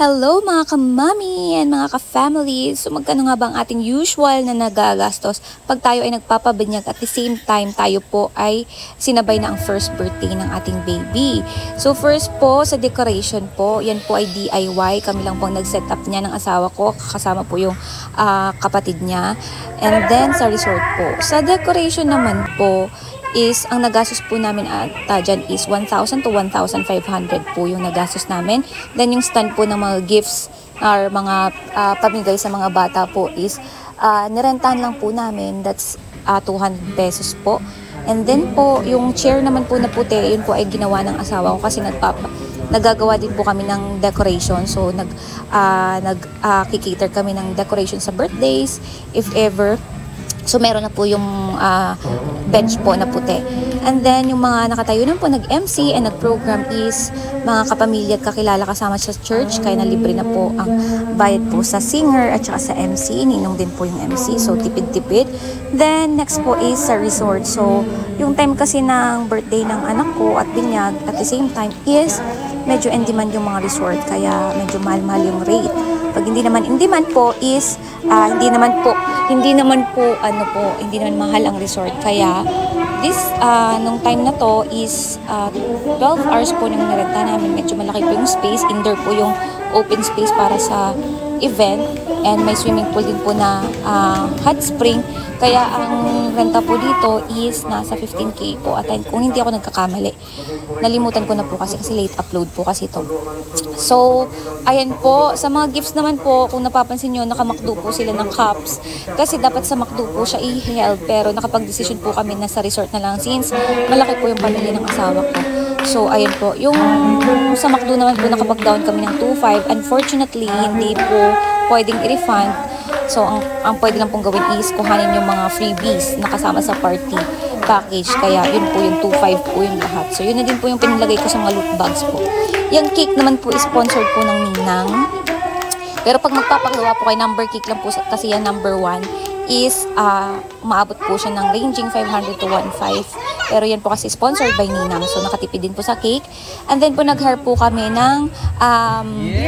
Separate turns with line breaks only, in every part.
Hello mga kamami and mga ka-family. So magkano nga ba ang ating usual na nagagastos pag tayo ay nagpapabinyag at the same time tayo po ay sinabay na ang first birthday ng ating baby. So first po sa decoration po, yan po ay DIY. Kami lang pong nag-set up niya ng asawa ko, kasama po yung kapatid niya. And then sa resort po. Sa decoration naman po, is ang nagastos po namin at dyan is 1,000 to 1,500 po yung nagastos namin. Then yung stand po ng mga gifts or mga pamigay sa mga bata po is nirentahan lang po namin, that's 200 pesos po. And then po yung chair naman po na puti, yun po ay ginawa ng asawa ko kasi nagagawa din po kami ng decoration. So nag-cater kami ng decoration sa birthdays if ever. So meron na po yung bench po na puti. And then yung mga nakatayo na po nag-MC and nag-program is mga kapamilya at kakilala kasama sa church. Kaya na libre na po ang bayad po sa singer at saka sa MC. Ninong din po yung MC. So tipid-tipid. Then next po is sa resort. So yung time kasi ng birthday ng anak ko at binyag at the same time is medyo in demand yung mga resort. Kaya medyo mahal-mahal yung rate. Pag hindi naman in demand po is hindi naman mahal ang resort. Kaya this nung time na to is 12 hours po nung nirenta namin. Medyo malaki po yung space. Indoor po yung open space para sa event. And may swimming pool din po na hot spring. Kaya ang renta po dito is nasa 15K po. At kung hindi ako nagkakamali, nalimutan ko na po kasi late upload po kasi ito. So, ayan po. Sa mga gifts naman po, kung napapansin nyo, nakamakdo po sila ng cups. Kasi dapat sa makdo po siya i-held. Pero nakapag-decision po kami na sa resort na lang since malaki po yung pamilya ng asawa ko. So, ayan po. Yung sa makdo naman po, nakapag-down kami ng 2,500. Unfortunately, hindi po pwedeng i-refund. So, ang pwede lang pong gawin is kuhanin yung mga freebies na kasama sa party package. Kaya, yun po yung 2,500 po yung lahat. So, yun na din po yung pinilagay ko sa mga loot bags po. Yung cake naman po is sponsored po ng Ninang. Pero pag magpapagawa po kay number cake lang po kasi yan number 1 is umaabot po siya ng ranging 500 to 1,500. Pero yan po kasi sponsored by Ninang. So nakatipid din po sa cake. And then po nag-hire po kami ng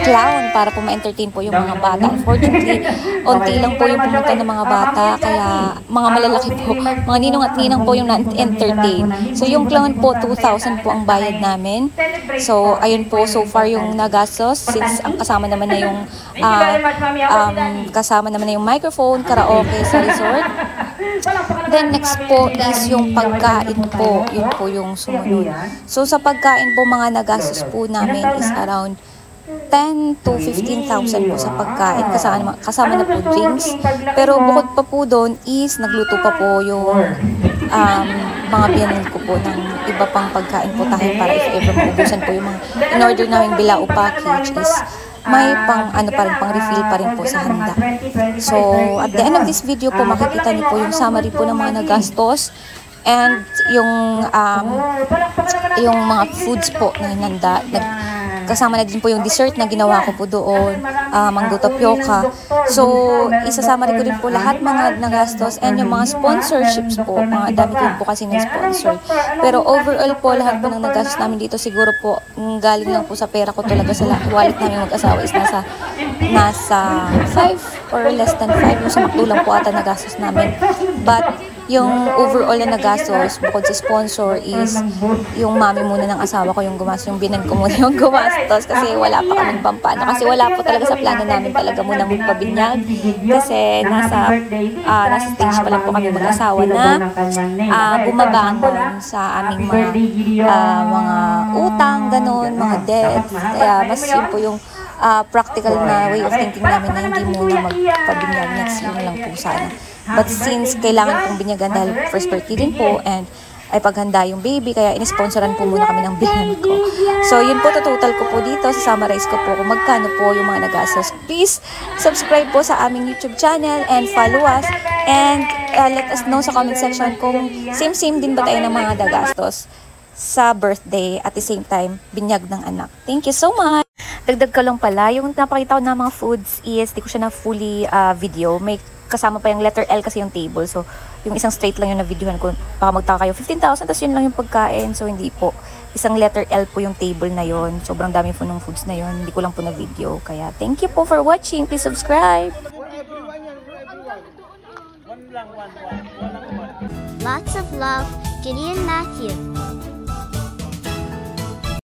clown para po ma-entertain po yung mga bata. Unfortunately, onti lang po yung pumunta ng mga bata. Kaya mga malalaki po, mga ninong at ninang po yung na-entertain. So yung clown po, 2,000 po ang bayad namin. So ayun po, so far yung nagastos. Since ang kasama naman na yung microphone, karaoke sa resort. Then next po is yung pagkain po. Yun po yung sumunod. So sa pagkain po, mga nagastos po namin is around 10 to 15,000 po sa pagkain. Kasama na po drinks. Pero bukod pa po doon is nagluto pa po yung mga biyanin ko po ng iba pang pagkain po tayo para if ever maubusan po yung mga in-order namin bilao package is may pang refill pa rin po sa handa. So, at the end of this video po, makikita niyo po yung summary po ng mga nagastos and yung mga foods po na hinanda. Kasama na din po yung dessert na ginawa ko po doon, mango tapioca. So, isasama rin ko din po lahat mga nagastos and yung mga sponsorships po. Mga dami ko po kasi ng-sponsor. Pero overall po, lahat po ng nagastos namin dito siguro po, galing lang po sa pera ko talaga sa wallet namin mag-asawa is nasa 5 or less than 5. Yung sa McDo lang po ata nagastos namin. But, yung overall na nagastos bukod sa sponsor is yung mami muna ng asawa ko yung gumastos, yung binan ko muna yung gumastos kasi wala pa kaming pampano, kasi wala po talaga sa plano namin talaga munang magpabinyag kasi nasa stage pa lang po kami mag-asawa na bumabangon sa aming mga utang, ganun, mga debt. Kaya mas yun po yung practical na way of thinking namin na hindi muna magpabinyag, next year lang po sana. But since kailangan pong binyagan dahil first birthday din po and ay paghanda yung baby, kaya inisponsoran po muna kami ng bihan ko. So yun po, total ko po dito, summarize ko po kung magkano po yung mga nagastos. Please subscribe po sa aming YouTube channel and follow us and let us know sa comment section kung same din ba tayo ng mga nagastos sa birthday at the same time binyag ng anak. Thank you so much! Dagdag ka lang pala, yung napakita ko na mga foods is di ko siya na fully video. May kasama pa yung letter L kasi yung table. So, yung isang straight lang yung na-videohan ko. Baka magtaka kayo, 15,000, tapos yun lang yung pagkain. So, hindi po. isang letter L po yung table na yon. Sobrang dami po ng foods na yon. Hindi ko lang po na-video. Kaya thank you po for watching. Please subscribe.
Lots of love, Gideon Matthew.